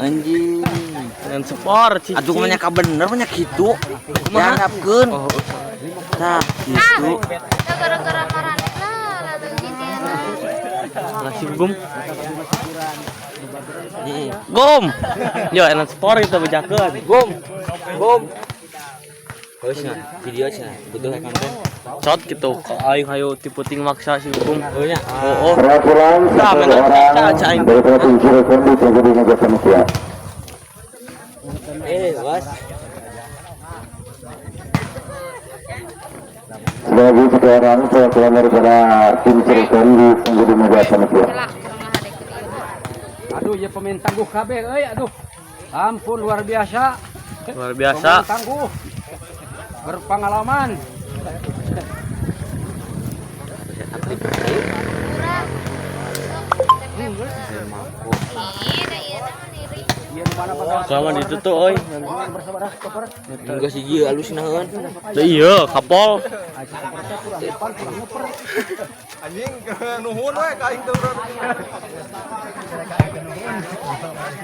Anjing. Dengan sport cicing. Aduh banyak bener banyak gitu. Diharapkeun. Oh. Tah gitu. Gara-gara marane lah atuh cicing. Nasi gum. Gum. Yo enak sport kita bejakeun. Gom. Geus na video cenah butuh konten. Cot gitu. Aing hayu tipe ting maksa si gum. Oh nya. Oh. Peraturan Nah, memang aja aing. dari Provinsi Rekondi tunggu di meja panitia. Bos. Bagi sekarang peraturan daripada tim Rekondi tunggu di meja panitia. Aduh, ya pemain tangguh kabeh euy, aduh. Ampun luar biasa. Luar biasa. Pemain tangguh. Berpengalaman. Kawan itu tuh oi. Enggak sih ieu alus naon. Lah iya, kapol. Anjing nuhun we ka aing teh urang.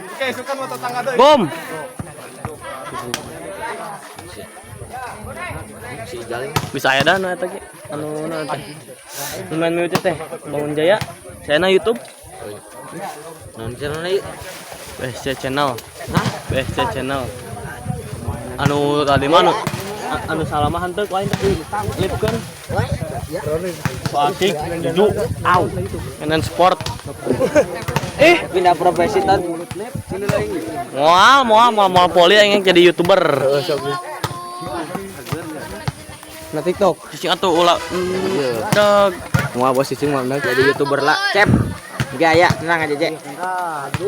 Oke, sukan mah tetangga deui. Gum. Si Ijal. Bisa aya dah nu eta ge. Anu na teh. Main mute teh. Bangun Jaya. Saya na YouTube. Naon channel ieu? BSC channel. Hah? BSC channel. Anu tadi mah anu salama henteu ku aing teh lipkeun. Asik, juju, au. Mainan sport. Pindah profesi tan. Moal poli aing jadi YouTuber. Na TikTok. Cicing atuh ulah. Cek. Moal bos cicing mah jadi YouTuber lah. Cep. Ge aya, tenang aja, Cek.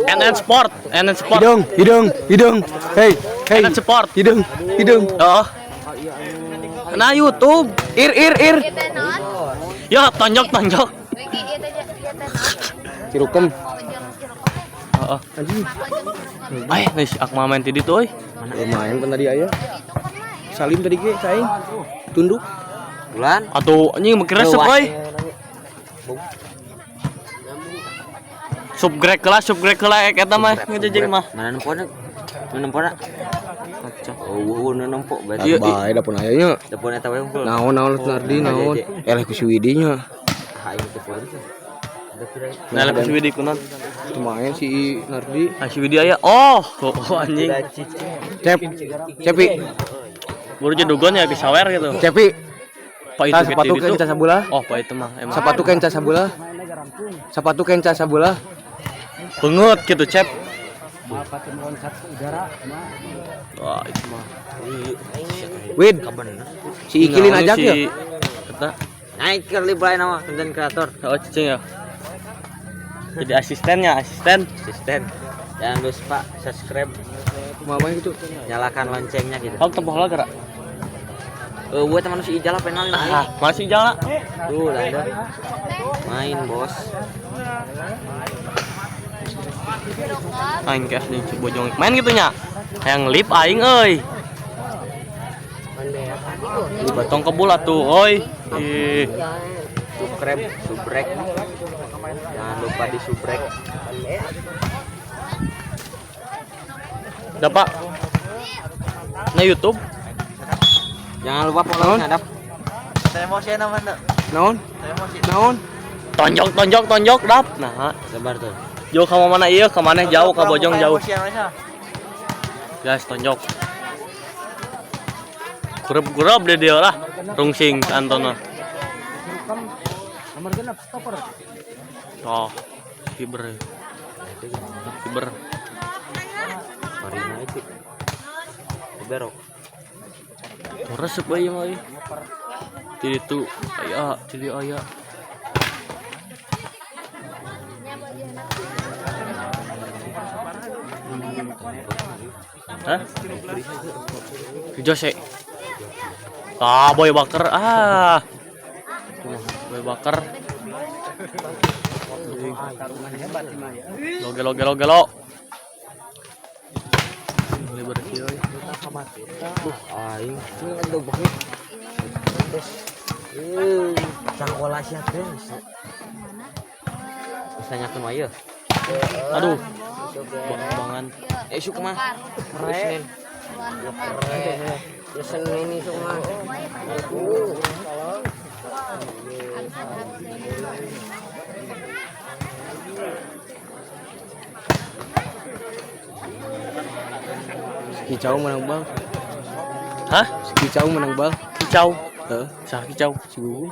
NN Sport. Hidung. Hey. NN Sport. Hidung. Oh. Nah YouTube. Ir. Ieu teh naon? Ya tonjok. Ieu teh Cirukem. Heeh. Ay, geus akma main ti ditu euy. Lumayan kan tadi aya. Salim tadi ge saing. Tunduk. Bulan. Atuh anjing make resep euy. Subgrek lah eta mah ngejejeng mah. Mana nempona? Oh, nempok berarti. Iya, Bae da pun aya nya. Dapun eta we unggul. Naon Nardi naon. Eleh ku si Widi nya. Aing teh purun teh. Nah, lebih Widi kunaon? Lumayan si Nardi. Ah si Widi aya. Oh, anjing. Cepi. Baru jedogon ya ke sawer gitu. Cepi. Pak itu Sepatu kenca sabulah. Oh, Pak itu mah emang. Sepatu kenca sabulah. Bengut gitu, Cep. Wah, itu mah. Wid. Si Ikilin ajak ya. Kata, Naik ke liburan nama konten kreator. oh cicing ya. Jadi asisten. Jangan lupa subscribe, Mama gitu. nyalakan loncengnya gitu. Hal tempoh lah gerak. Buat teman si Ijal penal nih. Masih jalan. Tuh, landa. Main, Bos. Aing kayak nih Bojong main gitu nya. Yang lip aing euy. Di batong kebul atuh, oi. Ih. Subrek. Jangan lupa di subrek. Dapat. Nah YouTube. Jangan lupa follow ngadap. Naon? Tonjok dap. Nah, Sabar tuh. jauh ka mana ieu, ka maneh jauh ka Bojong jauh. Guys, tonjok. Kurep deh dia lah. Rungsing Antona. Nomor genep stopper. Oh, fiber. Marina itu. Berok. Resep bae mah ieu. Ti ditu aya. Hah? Jose. Boy bakar. Boy bakar. Lo. Lebar kieu. Aing ngadog bae. Sakola sia teh. Bisa nyakeun wae. Aduh. Lamongan. Esuk mah. Tuan rumah. Senin esuk mah. Kicau menang bal. Hah? Kicau menang bal. Kicau. Heeh. Sah kicau. Si Gugu.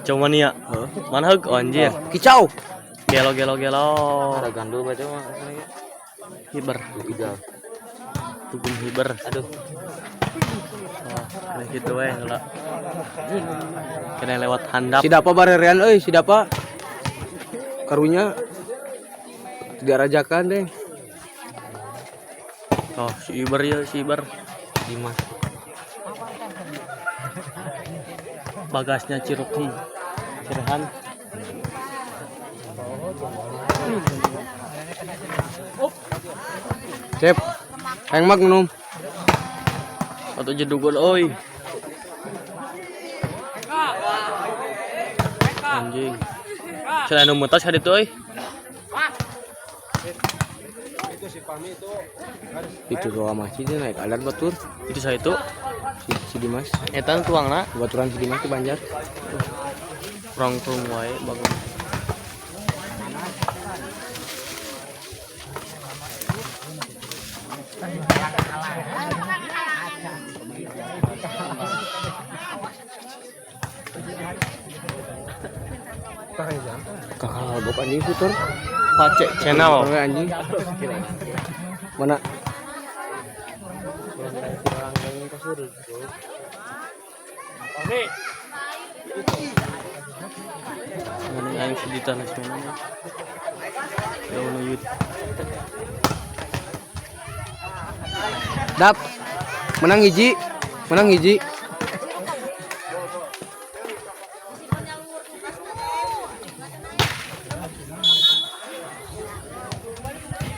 Kicau mania. Heeh. Mana heug anjir. Kicau. Gelo gelo gelo. Ada gandul baca mah. Hiber. Tiga. Tugum hiber. Aduh. Nah gitu we heula. Kena lewat handap. Si Dapa barerean euy, si Dapa. Karunya tidak rajakan deh. Oh, si Iber ya, si Iber. Dimas. Bagasnya Cirukem. Cirehan. Cep. Yang mak minum. Atau jedugul oi. Anjing. Selain mutas hari itu oi. Itu doa masih dia naik alat batur. Itu saya itu. Si Dimas. Etan tuangna Baturan si Dimas ke Banjar. rong wae bagus. Kakak bok anjing putar. Pacek channel. Orang anjing. Mana? Mana yang sedita nasional. Ya ono yut. Dap. Menang hiji. Menang hiji.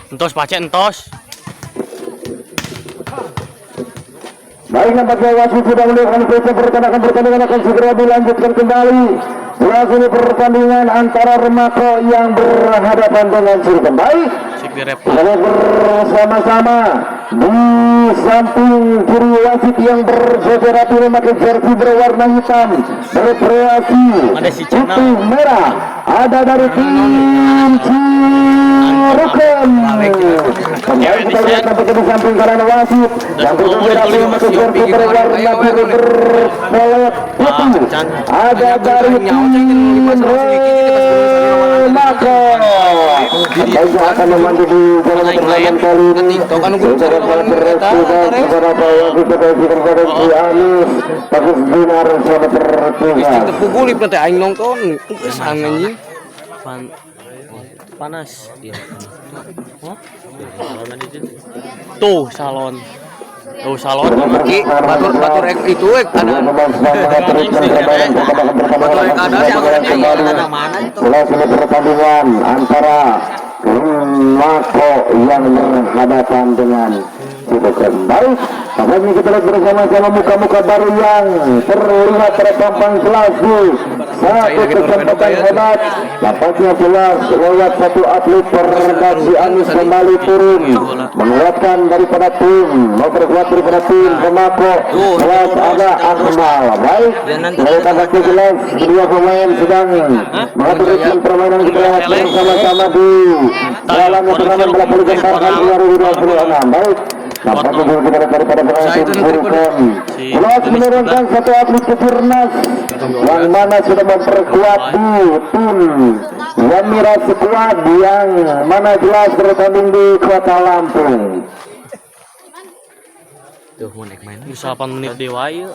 Entos pacek entos. Baik, nampaknya wasit sudah melihat pertandingan akan segera dilanjutkan kembali. Ini pertandingan antara Remako yang berhadapan dengan Cirebon. Baik, kita bersama-sama di samping kiri wasit yang berjajar rapi memakai jersey berwarna hitam berkreasi putih merah. Ada dari tim Cirebon. Kembali kita lihat nampaknya di samping kanan wasit yang berjajar rapi memakai jersey berwarna biru berpolet putih. Ada dari tim Remako. Baik, akan memandu di jalan pertandingan kali ini. Beberapa wasit berada di Anis Bagus Binar selamat bertugas. Terpukul nanti aing nonton. Kesan anjing. Panas. Tuh salon. Tuh salon Ki batur itu ada. Batur ada mana itu. Ini pertandingan antara Remako yang berhadapan dengan Cirebon. Baik, tampaknya kita lihat bersama-sama muka-muka baru yang terlihat terpampang jelas di satu kesempatan hebat. Tampaknya jelas lewat satu atlet redaksi Anis kembali turun menguatkan daripada tim, memperkuat daripada tim Remako. Jelas ada Akmal. Baik, kita tampaknya jelas kedua pemain sedang mengatur ritme permainan. Kita lihat bersama-sama di dalam turnamen bola voli Gempar 2026. Baik, nampaknya kita daripada pemain tim Cirebon jelas menurunkan satu atlet ke Firnas yang mana sudah memperkuat di tim Yamira Squad yang mana jelas bertanding di Kota Lampung. Tuh mau naik main. Bisa 8 menit dewa ieu.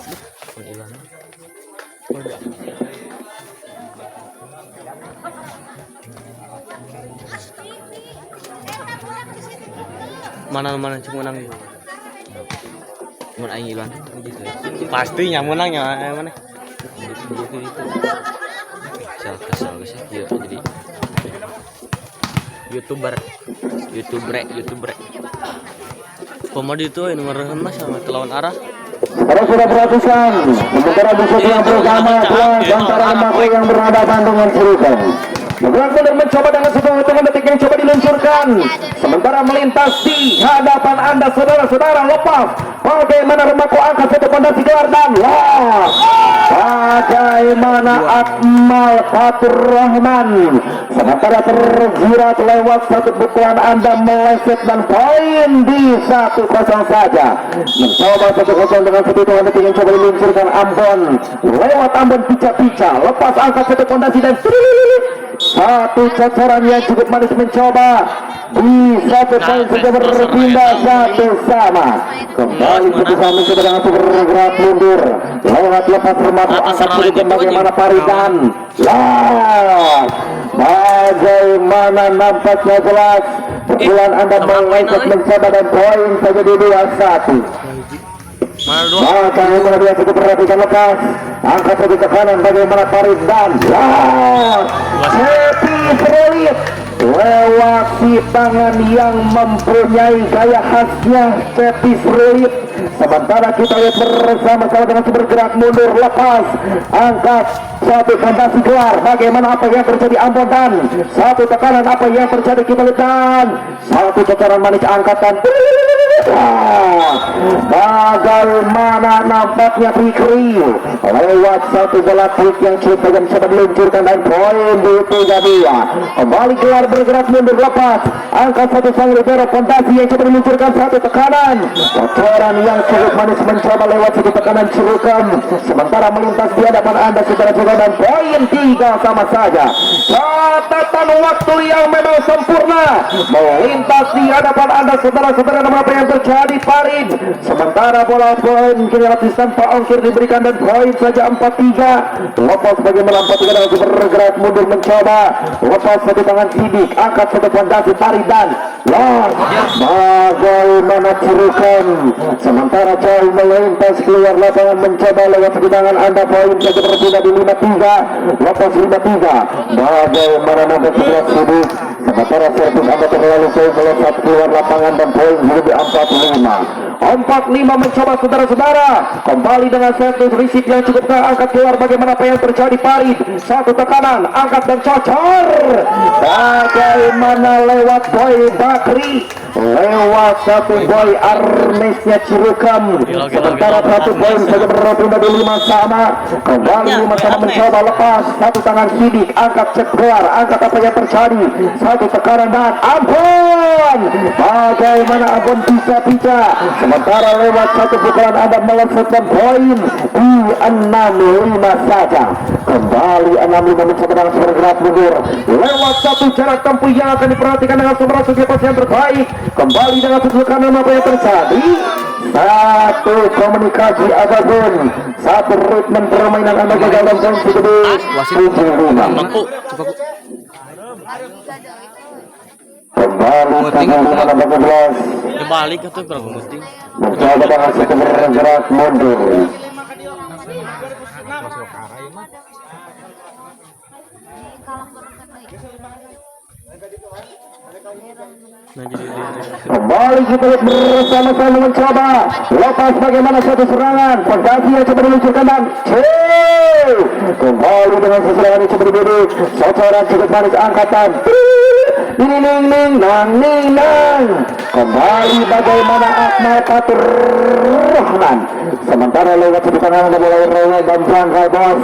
Mana cuma menang gitu. Mun aing ilang. Pastinya menangnya mana? Kesal sih dia jadi YouTuber. Pemodi itu yang ngerahan mas sama lawan arah. Terus sudah perhatikan sementara di set yang pertama jelas antara Remako yang berhadapan dengan Cirebon. Bergerak mundur mencoba dengan satu hitungan detik yang coba diluncurkan. Sementara melintas di hadapan Anda saudara-saudara, lepas. Bagaimana Remako angkat satu pondasi gelar dan loss. Bagaimana Akmal Fatur Rahman sementara terjerat lewat satu pukulan Anda meleset dan poin di 1-0 saja. Mencoba 1-0 dengan satu hitungan detik yang coba diluncurkan Ambon. Lewat Ambon pica-pica, lepas angkat satu pondasi dan satu cocoran yang cukup manis mencoba di satu poin saja berpindah satu sama. Kembali berusaha mencoba dengan bergerak mundur lewat lepas Remako angkat sedikit bagaimana Paridan. Bagaimana nampaknya jelas pukulan Anda meleset mencoba dan poin saja di 2-1. Maka yang dia cukup perhatikan lepas angkat satu ke kanan bagaimana Paridan. Happy Frelit lewat si tangan yang mempunyai gaya khasnya Happy Frelit. Sementara kita lihat bersama-sama dengan bergerak mundur lepas angkat satu fantasi keluar bagaimana apa yang terjadi Ambon dan satu tekanan apa yang terjadi kita lihat dan satu cocoran manis angkatan. Bagaimana nampaknya Fikri lewat satu bola quick yang cukup yang coba diluncurkan dan poin di 3-2. Kembali keluar bergerak mundur lepas angkat satu sang libero fantasi yang coba diluncurkan satu tekanan cocoran yang cukup manis mencoba lewat satu tekanan Cirukam sementara melintas di hadapan Anda saudara-saudara dan poin 3 sama saja. Catatan waktu yang memang sempurna melintas di hadapan Anda saudara-saudara dan apa yang terjadi Farid sementara bola poin kini lapis tanpa ongkir diberikan dan poin saja 4-3. Lepas bagaimana 4-3 dan bergerak mundur mencoba lepas satu tangan Sidik angkat satu fondasi Faridan bagaimana Cirukam sementara jauh melintas keluar lapangan mencoba lewat satu tangan Anda poin saja berpindah di 5-3 lepas 5-3 bagaimana nampak sebelah Sidik sementara servis Anda terlalu jauh melesat keluar lapangan dan poin menjadi 4-5 mencoba saudara-saudara kembali dengan servis risik yang cukup angkat keluar bagaimana apa yang terjadi Farid satu tekanan angkat dan cocor bagaimana lewat boy Bakri lewat satu boy Arnesnya Cirukam sementara satu boy saja berpindah di 5 sama kembali 5 sama mencoba lepas satu tangan Sidik angkat cek keluar angkat apa yang terjadi satu tekanan dan ampun bagaimana Ambon bisa sementara lewat satu pukulan Anda melesatkan poin di 6-5 saja. Kembali 6-5 mencoba dengan bergerak mundur lewat satu jarak tempuh yang akan diperhatikan dengan strategi yang terbaik kembali dengan satu kanan apa yang terjadi satu komunikasi apapun satu ritme permainan Anda gagal dan poin segede 7-5. Kembali tanggal 15 dibalik atau berapa penting mencoba dengan satu bergerak mundur kembali kita lihat bersama-sama mencoba lepas bagaimana satu serangan fondasi yang coba diluncurkan dan kembali dengan serangan yang coba dibidik cocoran cukup manis angkatan nang kembali bagaimana Akmal Fatur Rahman sementara lewat satu tangan mulai rewel dan jangkau bos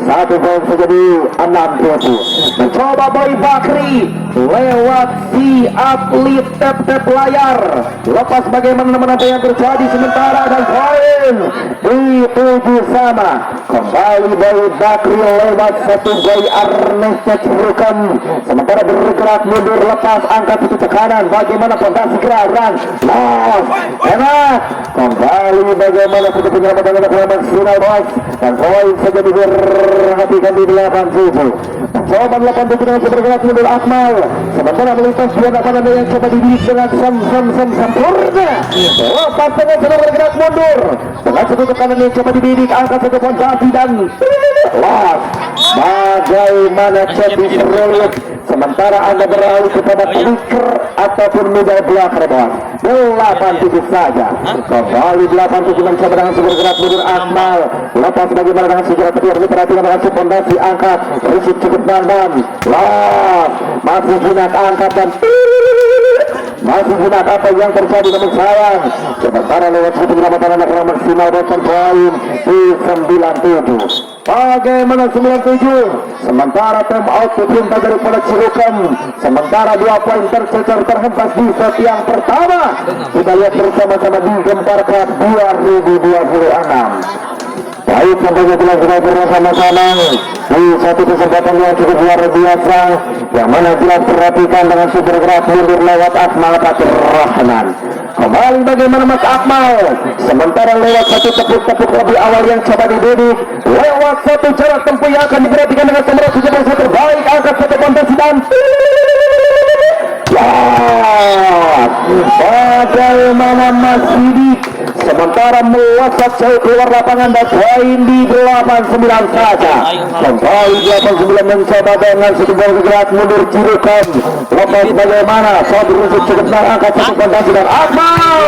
satu poin saja di 6-7 mencoba Boy Bakri lewat si atlet tap layar lepas bagaimana apa yang terjadi sementara dan poin di 7 sama kembali Boy Bakri lewat satu Boy Arnesnya Cirukam sementara bergerak mundur lepas angkat satu tekanan bagaimana fondasi gerakan enak kembali bagaimana satu penyelamatan maksimal bos dan poin saja diperhatikan di 8-7 mencoba 8-7 dengan bergerak mundur Akmal sementara melintas di hadapan Anda yang coba dibidik dengan sempurna lepas dengan sedang bergerak mundur dengan satu tekanan yang coba dibidik angkat satu fondasi dan Bagaimana Cepi Serulit sementara Anda beralih kepada Flicker ataupun middle blocker bos. 8-7 saja. Kembali 8-7 mencoba dengan bergerak mundur Akmal. Lepas bagaimana dengan sejarah petir diperhatikan dengan fondasi angkat. Risik cukup dalam. Los masih jinak angkat dan masih jinak apa yang terjadi namun sayang. Sementara lewat satu penyelamatan anak orang maksimal dan poin di 97. Bagaimana 97? Sementara time out diminta daripada Cirukem. Sementara 2 poin tercecer terhempas di set yang pertama. Kita lihat bersama-sama di Gempar Cup 2026. Baik, tentunya telah kita bersama-sama di satu kesempatan yang cukup luar biasa, yang mana jelas perhatikan dengan super gerak mundur lewat Akmal Fatur Rahman. Kembali bagaimana Mas Akmal, sementara lewat satu tepuk-tepuk lebih awal yang coba dibidik, lewat satu jarak tempuh yang akan diperhatikan dengan nomor 71 terbaik, angkat satu fondasi dan bagaimana Mas Sidik sementara melesat jauh keluar lapangan dan poin di 89 saja. Kembali 89 mencoba dengan sebuah gerak mundur Cirukem. Lepas bagaimana saat rusuk cukup angkat satu fondasi dan Akmal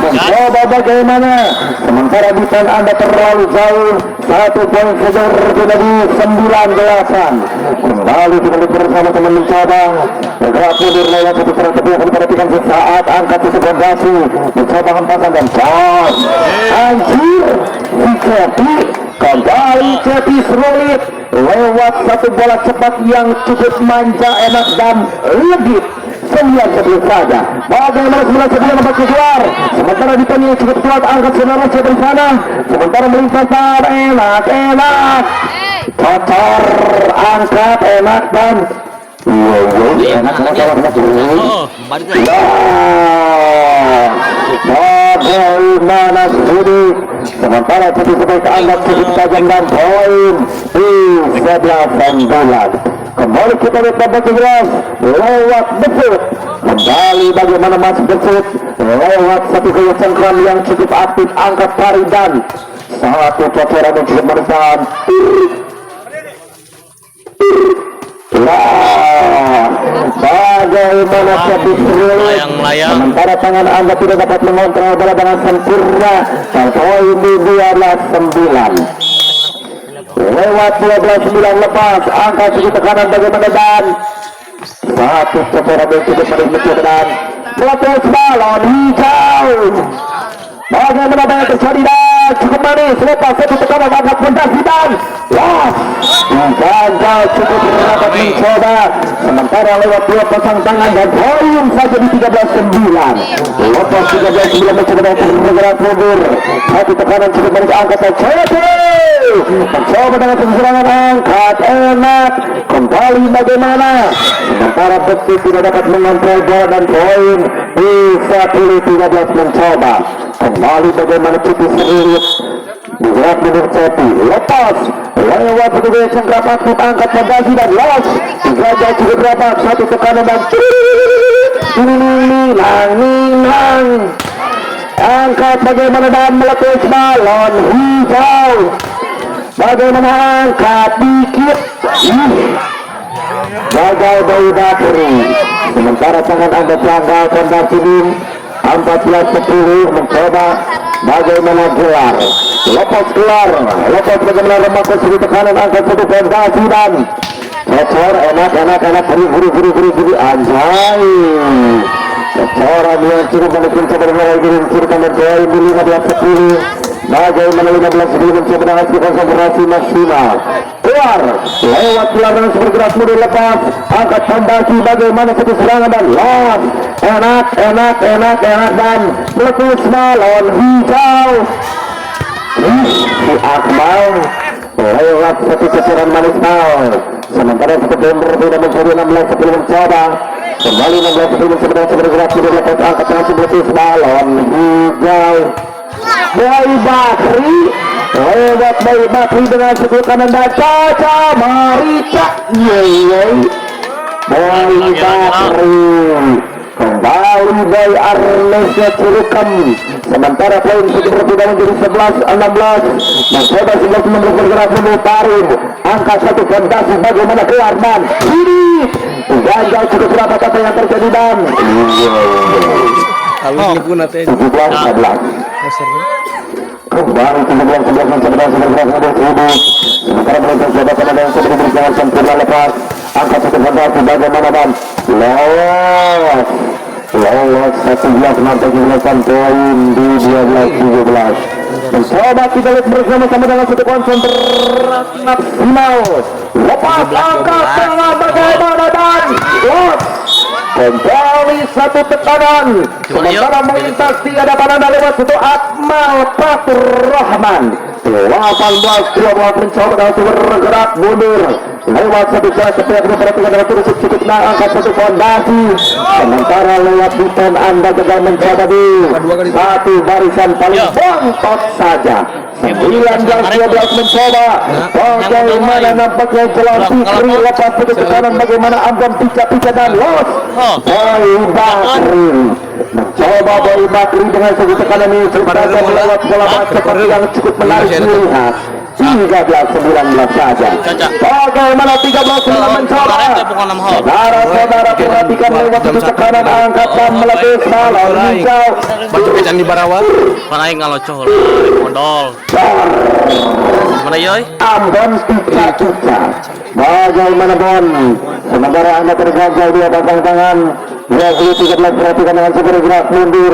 mencoba bagaimana sementara di pen Anda terlalu jauh, 1 poin saja berbeda di 9-8. Kembali kita bersama teman mencoba bergerak mundur lewat satu strategi yang diperhatikan sesaat angkat satu fondasi mencoba hempasan dan bos anjir si Cepi. Kembali Cepi Serulit lewat satu bola cepat yang cukup manja, enak dan legit. 9-11 saja. Bagaimana 9-11 nampak keluar. Sementara di tengah yang cukup kuat angkat saudara dari sana. Sementara melintaskan enak kotor angkat enak dan enak bagaimana Sudi sementara sebagai anggap cukup tajam dan poin di 11-9. Kembali kita lihat Besuit lewat Besuit. Kembali bagaimana Mas Besuit lewat satu gaya cengkram yang cukup aktif angkat tarik dan satu cocoran yang cukup meresahkan. Bagaimana Cepi Serulit sementara tangan Anda tidak dapat mengontrol bola dengan sempurna dan poin di 12-9. Lewat 12-9 lepas angka segi tekanan bagaimana dan satu cocoran yang cukup meresahkan dan melepas balon hijau. Bagaimana banyak terjadi dan cukup manis lepas satu tekanan angkat fondasi dan gagal cukup dapat mencoba sementara lewat 2 pasang tangan dan poin saja di 13-9. Lepas 13-9 mencoba dengan bergerak mundur satu tekanan cukup manis angkat dan mencoba dengan serangan angkat enak. Kembali bagaimana sementara Besuit tidak dapat mengontrol bola dan poin bisa pilih 13 mencoba. Kembali bagaimana Cepi Serulit bergerak mundur Cepi lepas lewat petugas cengkram aktif angkat fondasi dan los gajah cukup berapa satu tekanan dan ninang angkat bagaimana dan meletus balon hijau. Bagaimana angkat dikit gagal dari Bakri. Sementara tangan Anda janggal fondasi din 14-10 mencoba bagaimana gelar lepas keluar lepas bagaimana lemak segi tekanan angkat satu fondasi dan cocor enak guru anjay cocoran yang cukup menekan coba dengan diluncurkan dan poin di 15-10. Bagaimana 15-10 mencoba dengan konsentrasi maksimal keluar lewat keluar dengan bergerak mundur lepas angkat fondasi bagaimana satu serangan dan los enak dan meletus balon hijau. Si Akmal lewat satu cocoran manis mal sementara satu bomber tidak mencuri 16-10 mencoba kembali 16-10 mencoba bergerak mundur lepas angkat langsung meletus balon hijau. Boy Bakri lewat Boy Bakri dengan sebuah kanan dan Caca Marica Boy Bakri kembali Boy Arnesnya Cirukem. Sementara poin sudah berbeda menjadi 11-16. Mencoba 11-16 bergerak memutarin angka satu fondasi bagaimana keluarman ini gagal cukup berapa kata yang terjadi dan Kalau ini pun nanti 17-11 kembali 17-11 sementara mereka jabatan ada yang sudah berjalan sempurna lepas angka satu fondasi bagaimana dan lolos 11 sampai 11 poin di 12-17. Mencoba kita lihat bersama-sama dengan satu konsentrasi maksimal. Lepas angka tengah bagaimana dan los kembali satu tekanan. Sementara melintas di hadapan anda lewat satu Akmal Fatur Rahman. 18-12 mencoba dengan bergerak mundur lewat satu jalan setiap memperhatikan dengan terus cukup angkat satu fondasi. Sementara lewat buton anda gagal mencoba di satu barisan paling bontot saja. 19-12 mencoba bagaimana nampaknya jalan Fikri lepas satu tekanan bagaimana Ambon pica-pica dan los Boy Bakri mencoba Boy Bakri dengan satu tekanan ini sudah melewat bola basket seperti yang cukup menarik dilihat. 13-19 saja. Bagaimana 13-9 mencoba. Saudara-saudara perhatikan lewat satu tekanan angkat dan melebih malam hijau. baju kecang di Barawa. Panaing ngalocoh lah, modal. Mana yoy? Ambon pica-pica. Bagaimana Bon? Sementara anda terganjal di atas tangan. 20-13 perhatikan dengan segera gerak mundur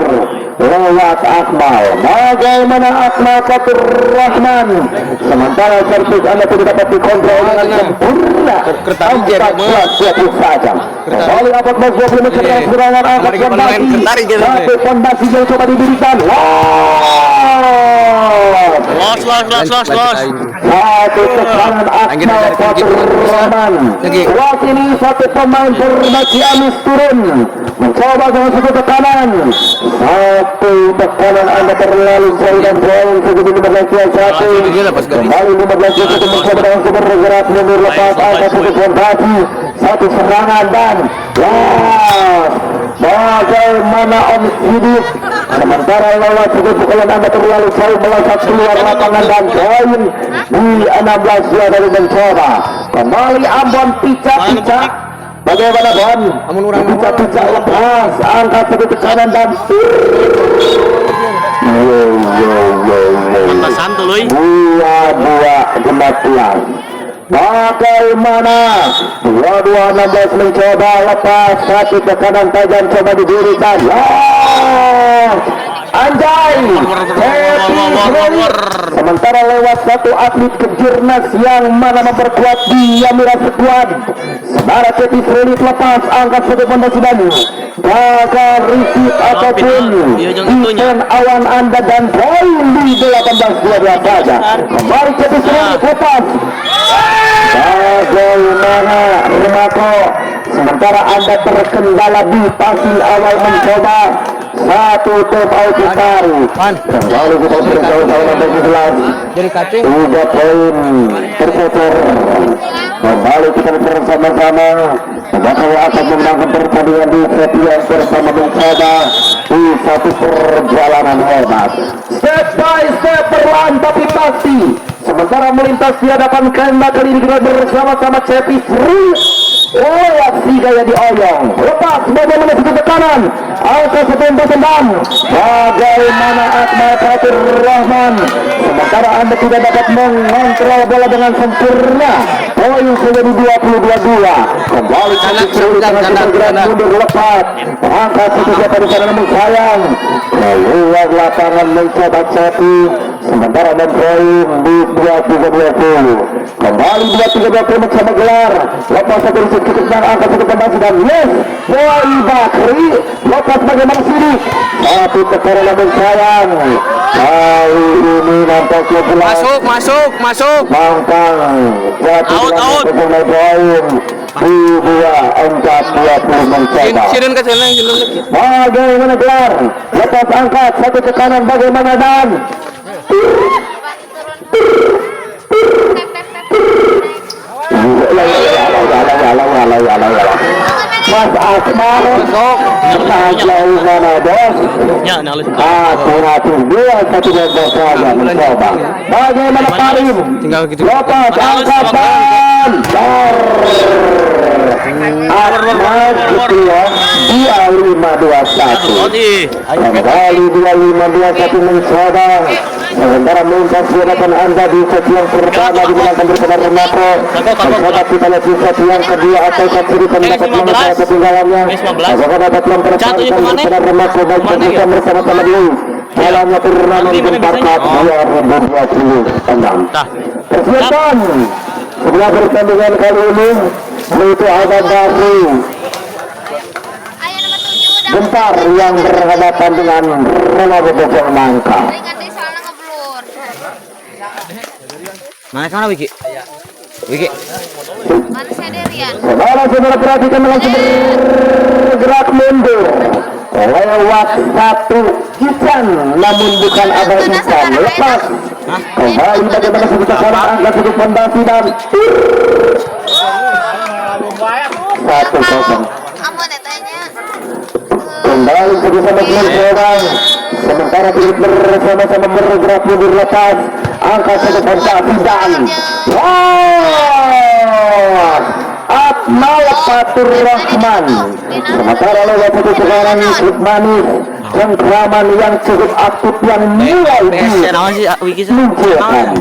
lewat Akmal. Bagaimana Akmal Fatur Rahman? Sementara servis anda tidak dapat dikontrol dengan sempurna. 14-20 saja. Kembali abad mas 20 meter yang serangan angkat fondasi. Satu fondasi yang coba didirikan. Los. Satu tekanan Akmal Fatur Rahman. Kuat ini satu pemain formasi Amis turun. Mencoba dengan satu tekanan. Satu tekanan anda terlalu jauh dan jauh. Segitu 15-21. Kembali 15-21 mencoba dengan super bergerak mundur lepas angka satu fondasi. Satu serangan dan bagaimana Om Sidik. Sementara lewat satu pukulan anda terlalu jauh melesat keluar lapangan dan poin di 16 ya dari mencoba. Kembali Ambon pica-pica. Bagaimana Bon? Pica-pica lepas angkat satu tekanan dan Pantasan tuh luy. 2-2-15. Bagaimana 22-16 mencoba lepas satu tekanan tajam coba didirikan. Anjay sementara lewat satu atlet kejurnas yang mana memperkuat di Yamira Sekuat. Sementara Cetis Relit lepas angkat satu fondasi dan gagal risik ataupun defend awan anda dan poin di 18-12 saja. Kembali Cetis Relit lepas. Bagaimana Remako? Sementara anda terkendala di pasir awal mencoba satu top out ditarik. Kembali kita bersama-sama bagi 3 poin terputar. Kembali kita bersama-sama. Bakal akan memenangkan pertandingan di set yang bersama mencoba di satu perjalanan hebat. Step by step perlahan tapi pasti. Sementara melintas di hadapan kanda kali ini kita bersama-sama Cepi Sri. Reaksi gaya dioyong. Lepas bagaimana satu tekanan. Angka setempat tendang. Bagaimana Akmal Fatur Rahman. Sementara anda tidak dapat mengontrol bola dengan sempurna. Poin sudah di 22-2. Kembali Cepi Sri dengan segera mundur lepas. Angka satu siapa di sana namun sayang. Keluar lapangan mencoba Cepi. Sementara dan poin di 23-20. Kembali 23-20 mencoba gelar. Lepas satu risik cukup dan angka satu fondasi dan yes Boy Bakri lepas bagaimana sini satu tekanan namun sayang. Kali ini nampaknya jelas Masuk. Mangkang satu Out. poin di 2-4-20 mencoba. Sinin ke sana, Bagaimana gelar lepas angkat satu tekanan bagaimana dan Mas Akmal jauh mana bos? Ya, nalis. Hati-hati 2-1 saja mencoba. Bagaimana Karim? Tinggal gitu. Lepas angkatan. Ahmad Ketua 2521. Kembali 2521 mencoba. Sementara melintas di hadapan Anda di set yang pertama dimenangkan bersama Renako. Mencoba kita lihat di set yang kedua atau kiri mendapat menguasai ketinggalannya. Apakah dapat mempertahankan bersama Renako baik bisa bersama-sama dulu. Jalannya turnamen Gemparkat 2026. Persiapan sebelah pertandingan kali ini yaitu ada dari Gempar yang berhadapan dengan Renako Bojong Nangka. Mana Wiki? Wiki. Mana Sederian? Saudara-saudara perhatikan langsung bergerak mundur lewat satu Ican, namun bukan Abah Ican. Lepas kembali bagaimana sebuah seorang angkat sudut fondasi dan 1-0. Aman ya tanya. Kembali bersama seorang sementara kita bersama-sama bergerak mundur lepas angkat sudut fondasi dan Akmal Fatur Rahman. Sementara lewat satu sekarang klub manis cengkraman yang cukup aktif yang mulai dimunculkan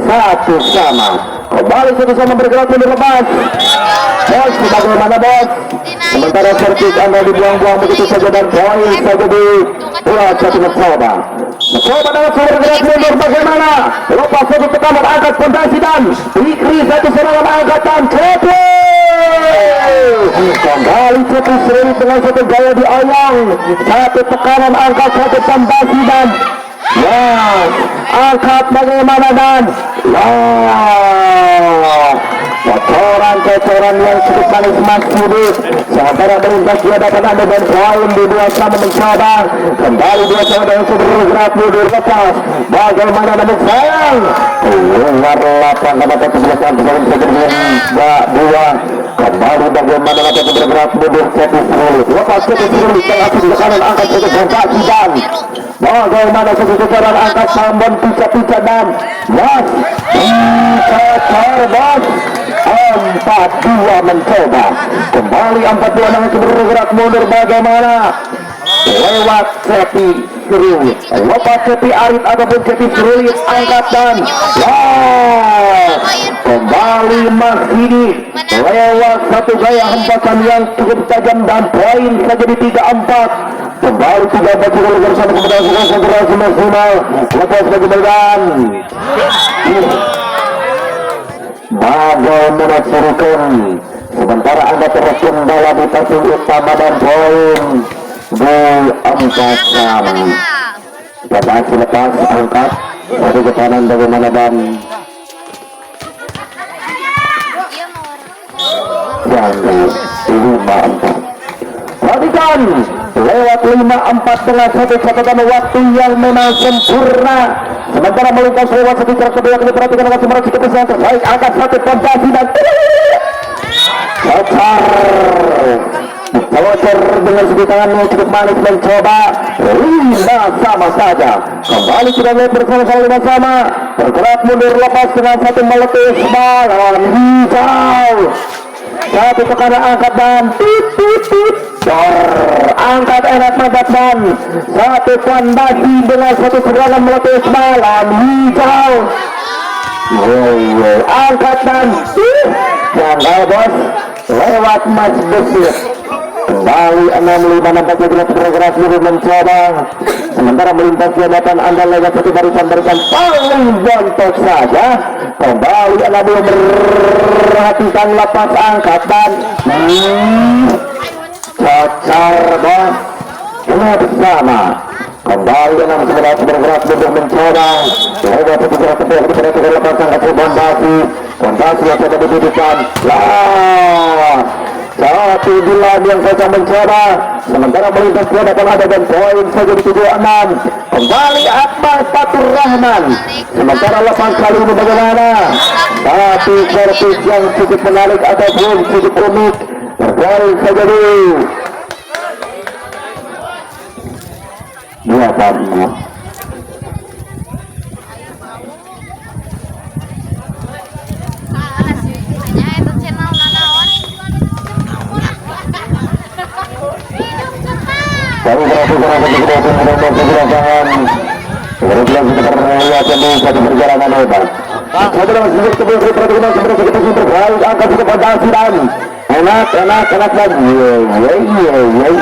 satu sama. Kembali satu sama bergerak mundur lepas. Bos, bagaimana bos? Sementara servis Anda dibuang-buang begitu saja dan poin saja di bola satu mencoba. Mencoba dengan bergerak mundur bagaimana? Lepas satu tekanan angkat fondasi dan Fikri satu serangan angkatan Cepi. Kembali Cepi sering dengan satu gaya dioyong. Satu tekanan angkat satu fondasi dan angkat bagaimana dan kocoran yang cukup manis masih sementara melintas di hadapan Anda dan poin di dua sama mencoba kembali dua sama dengan bergerak mundur lepas bagaimana namun sayang keluar lapangan dapat kebelasan dengan dua kembali bagaimana dapat bergerak mundur Cepi Sulit lepas Cepi Sulit langsung di kanan angkat satu fondasi dan bagaimana seseorang angkat sambon pica-pica dan bos 4-2 mencoba kembali 4-2 dengan bergerak mundur bagaimana lewat Cepi Sulit lepas Cepi Arit ataupun Cepi Sulit angkat dan kembali Mas Didi lewat satu gaya hempasan yang cukup tajam dan poin saja di 3-4 kembali 3-4 bersama kemudian segera maksimal lepas bagi Medan bagaimana suruhkan sementara Anda terus kendala di pasung utama dan poin di 4-6 batasi lepas angkat satu ke kanan bagaimana dan jangan 5-4 perhatikan lewat 5-4 dengan satu catatan waktu yang memang sempurna sementara melintas lewat satu cara kedua kali perhatikan dengan semua kita pesan terbaik angkat satu fondasi dan Cocer dengan segi tangan yang cukup manis mencoba 5 sama saja kembali sudah mulai bersama-sama 5 sama bergerak mundur lepas dengan satu meletus balon hijau satu tekanan angkat dan angkat enak mantap dan satu fondasi dengan satu serangan meletus balon hijau angkat dan janggal bos lewat Mas Besir kembali 6-5 nampaknya bila bergerak dulu mencoba sementara melintas di hadapan Anda lewat satu barisan paling bontok saja kembali 6 perhatikan lepas angkat dan Cocar bos bersama kembali 6 bergerak dulu mencoba lewat satu gerak kedua perhatikan lepas angkat fondasi yang sudah dibutuhkan satu bulan yang saja mencoba sementara melintas di hadapan ada dan poin saja di 76 kembali Akmal Fatur Rahman sementara lepas kali ini bagaimana satu servis yang cukup menarik ataupun cukup unik Berbalik saja dulu. Dua tamu. Hanya itu channel nanaon. Baru satu perjalanan hebat. Enak lagi.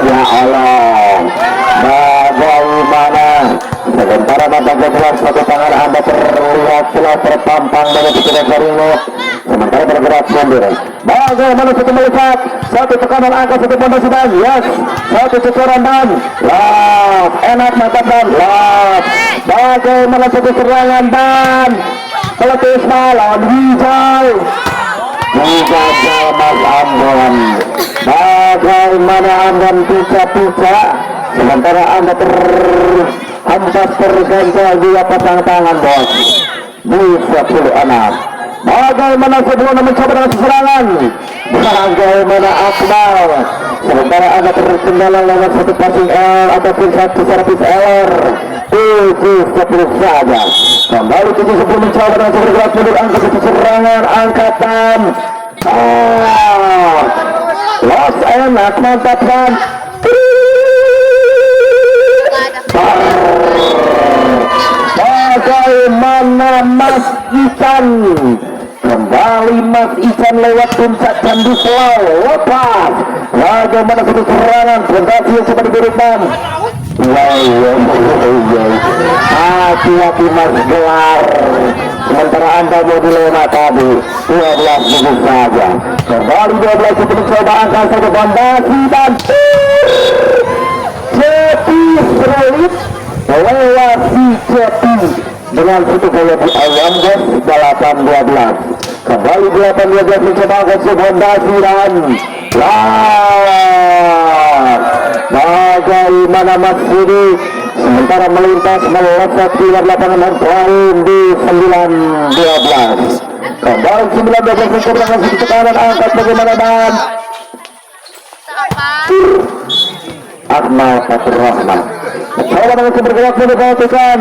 Ya Allah. Bagaimana? Sementara nampaknya jelas satu tangan Anda terlihat telah terpampang dari pikiran Saringo. Sementara bergerak mundur. Bagaimana satu melihat satu tekanan angka satu pondasi dan yes, satu cecoran dan love, enak mantap dan love. Bagaimana satu serangan dan peletus malam hijau. Hijau Mas Ambon. Bagaimana Ambon pica-pica. Sementara Anda terhambat terganjal dua pasang tangan bos. Bisa 10 anak. Bagaimana sebelum mencoba dengan serangan. Bagaimana Akmal. Sementara Anda terkendala lewat satu passing L ataupun satu servis LR. 7-10 saja. Kembali 7-10 mencoba dengan bergerak mundur angka satu serangan angkatan. Los enak mantap kan. Bagaimana Mas Ican. Kembali Mas Ican lewat puncak Candi Selau. Lepas. Bagaimana satu serangan fondasi yang coba diberikan. Hati-hati Mas Gelar. Sementara Anda mau dilema tadi 12 saja. Kembali 12 itu mencoba angka satu fondasi dan Cepi Serulit lewat si Cepi dengan satu gaya di ayam guys 8-12. Kembali 8-12 mencoba angka satu fondasi dan bagaimana Mas Budi sementara melintas melesat keluar lapangan dan poin di 9-12. Kembali 9-12 mencoba dengan satu tekanan angkat bagaimana dan Akmal Fatur Rahman mencoba dengan bergerak menegakkan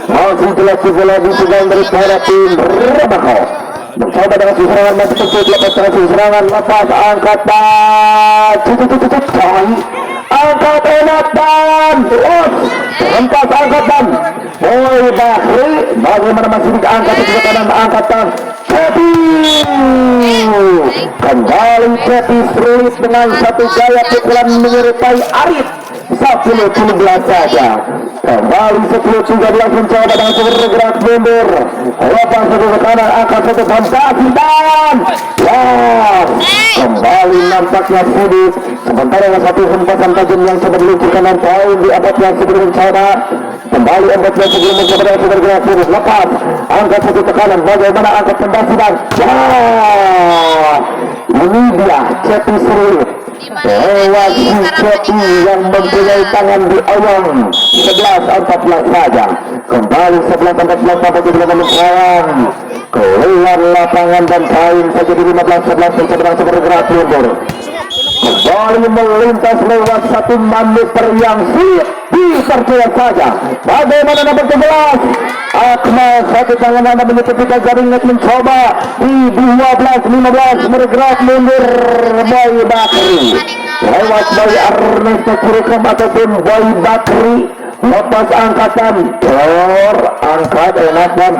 masih dilatih bola di sedang dari para tim Rebako mencoba dengan serangan masih kecil lepas dengan serangan lepas angkatan angkat enak dan lepas angkatan Boy Bakri bagaimana masih diangkat ke kanan angkatan Cepi kembali Cepi Serulit dengan satu gaya pukulan menyerupai Arif 10-13 saja. Kembali 10-13 mencoba dengan bergerak mundur lepas satu ke kanan angkat satu fantasi dan kembali nampaknya Sudi sementara yang satu hempasan tajam yang coba diluncurkan dan poin di abad yang sebelum mencoba kembali abad yang sebelum mencoba dengan bergerak mundur lepas angkat satu tekanan bagaimana angkat fantasi dan ini dia Cepi Serulit lewat si Cepi yang mempunyai tangan di awang 11-14 saja. Kembali 11-14 sampai di 15 menit keluar lapangan dan poin saja di 15-11 mencoba bergerak mundur kembali melintas lewat satu manuver yang sulit dipercaya saja. Bagaimana nomor 11 Akmal satu tangan Anda menutupi jaringan mencoba di 12-15 bergerak mundur Boy Bakri lewat Boy Ernesto Curukam ataupun Boy Bakri lepas angkatan angkat enak dan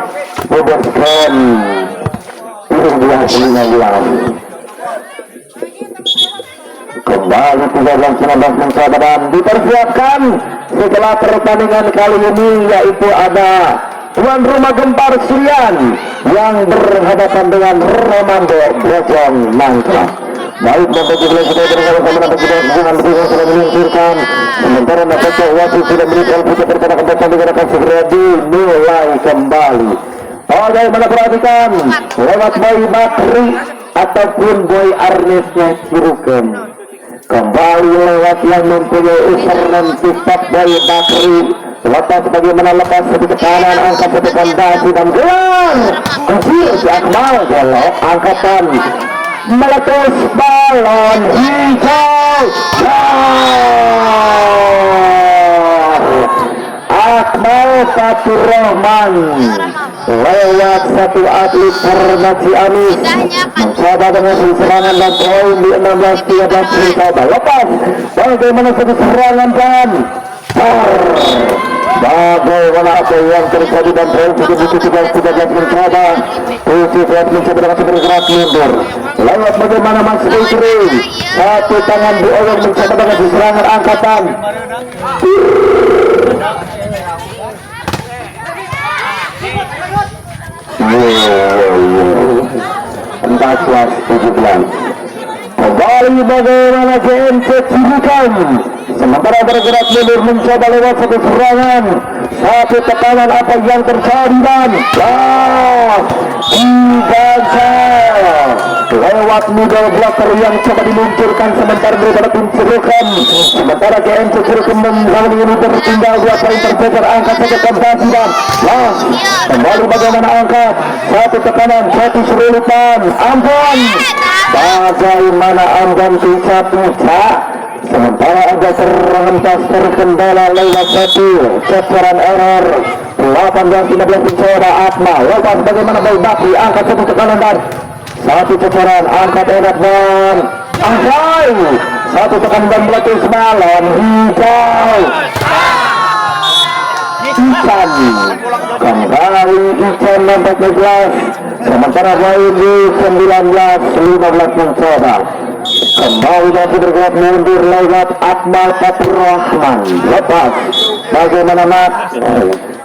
bebaskan 12-15 kembali 13-19 mencoba dan dipersiapkan setelah pertandingan kali ini yaitu ada tuan rumah Gempar Surian yang berhadapan dengan Romando Bojong Nangka. Baik Bapak Ibu sudah bersama-sama Bapak Ibu dengan dukungan sudah meluncurkan sementara nampaknya wasit sudah berikan putar pertama pertandingan akan segera dimulai kembali. Bagaimana perhatikan lewat Boy Bakri ataupun Boy Arnesnya Cirukem kembali lewat yang mempunyai username TikTok Boy Bakri lepas bagaimana lepas satu ke kanan angkat satu fondasi dan gelar kusir si Akmal belok angkatan meletus balon hijau. Akmal Faturrahman lewat satu atlet Permati Amis mencoba dengan serangan dan poin di 16-13 mencoba lepas. Bagaimana satu serangan dan bagaimana apa yang terjadi dan poin sudah butuh 13 mencoba. Tujuh mencoba dengan bergerak mundur. Lewat bagaimana Mas Fikri, satu tangan diolong mencoba dengan serangan angkatan. Empat belas 17. Kembali bagaimana GMC Cibukan, sementara bergerak mundur mencoba lewat satu serangan, satu tekanan apa yang terjadi dan digagal lewat middle blocker yang coba diluncurkan sementara daripada tim Cibukan. Sementara GMC Cibukan mengalami ini tertinggal 2 poin tercecer angka satu konversi dan kembali bagaimana angka satu tekanan satu serutan ampun. Bagaimana Amdan pecah-pecah, sementara ada terhentas terkendala lewat satu cecaran error 18-15 mencoba Akmal lepas bagaimana Boy Bakri angkat satu tekanan dan satu cecaran angkat enak dan angkai satu tekanan dan meletus balon hijau. Ican kembali Ican nampak 11, sementara poin di 19-15 mencoba. Kembali masih bergerak mundur lewat Akmal Faturrahman lepas bagaimana Mat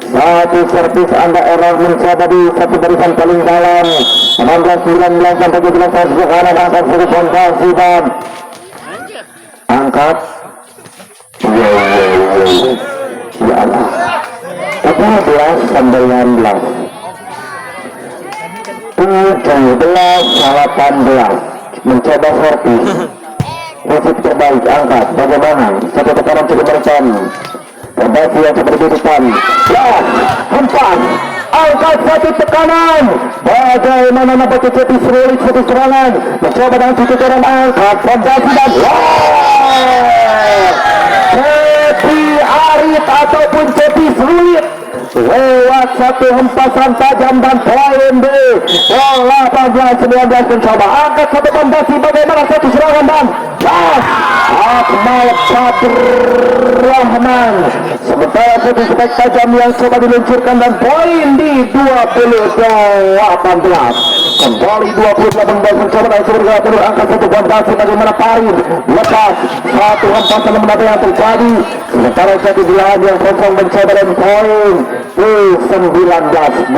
satu servis anda error mencoba di satu barisan paling dalam 16-19 sampai 17 ke kanan angkat satu fondasi dan angkat ya Allah 17-19 17-18 mencoba servis musik terbaik angkat bagaimana satu tekanan cukup meresan kondisi yang seperti depan hempas angkat satu tekanan bagaimana nampak Cepi sulit satu serangan mencoba dengan satu tekanan angkat kondisi dan Cepi Arif ataupun Cepi sulit lewat satu hempasan tajam dan poin di 18-19 mencoba angkat satu fondasi bagaimana satu serangan dan Akmal Faturrahman sementara satu spek tajam yang coba diluncurkan dan poin di 20-18 kembali 28 mencoba dan sebergerak terus angkat satu fondasi bagaimana Farid lepas satu hempasan menata yang terjadi sementara satu di lahan yang kosong mencoba dan poin 19-20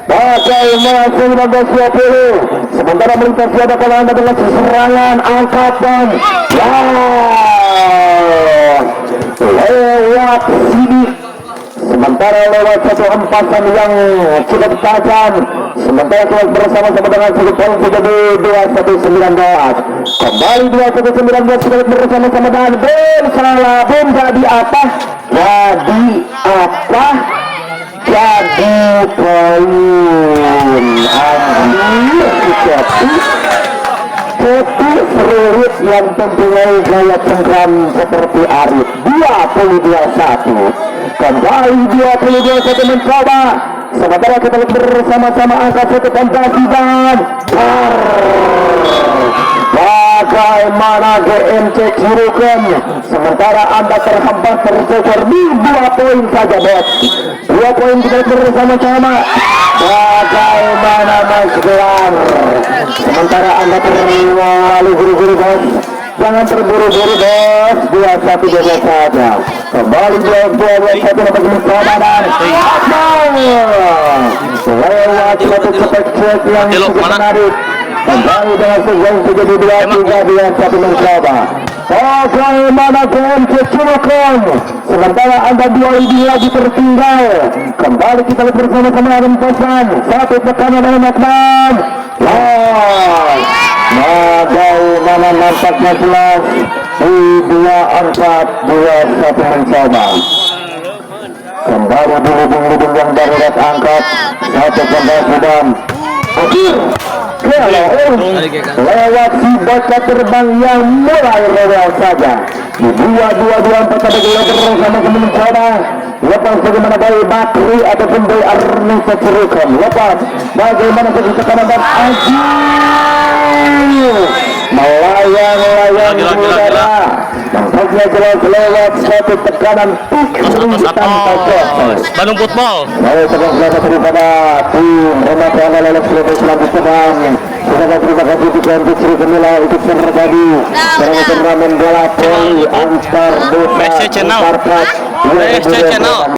bagaimana 19-20 sementara melintas di hadapan anda dengan serangan angkat dan lewat sini sementara lewat satu hempasan yang cukup tajam sementara kelas bersama-sama dengan satu poin sudah di 21-19 kembali 21-19 sudah bersama-sama dengan Ben salah Ben jadi apa jadi poin ambil Cepi seruit yang mempunyai gaya cengkram seperti Arif 22-1 kembali 22-1 mencoba sementara kita bersama-sama angkat satu fondasi dan bagaimana GMC Cirebon sementara anda terhempas tercecer di 2 poin saja bos 2 poin kita bersama-sama bagaimana Mas Gelar sementara anda terlalu buru-buru bos jangan terburu-buru bos 21 saja kembali 22-1 dapat mencoba dan lewat satu cek yang cukup menarik kembali dengan sejauh 32-3 mencoba bagaimana GMC Cirebon sementara anda 2 lebih lagi tertinggal kembali kita bersama-sama rempasan satu tekanan dari Maknan bagaimana nampaknya jelas di 2-4-2-1 mencoba kembali di lubung-lubung yang darurat angkat satu fondasi dan akhir lewat si bocah terbang yang mulai rewel saja. Di 2-2-2 empat ada gelar bersama mencoba lepas bagaimana bayi Bakri ataupun bayi Arnisa Cerukan lepas bagaimana tekanan dan Aji melayang-layang udara nampaknya jelas lewat satu tekanan pikir tanpa kosong. Bandung Football. Baik, terima kasih daripada tim Remata yang lolos ke selanjutnya. Terima kasih Tuan Putri Gemila ikut terjadi dalam turnamen bola voli antar desa BSC Channel. antar klub. BSC Channel.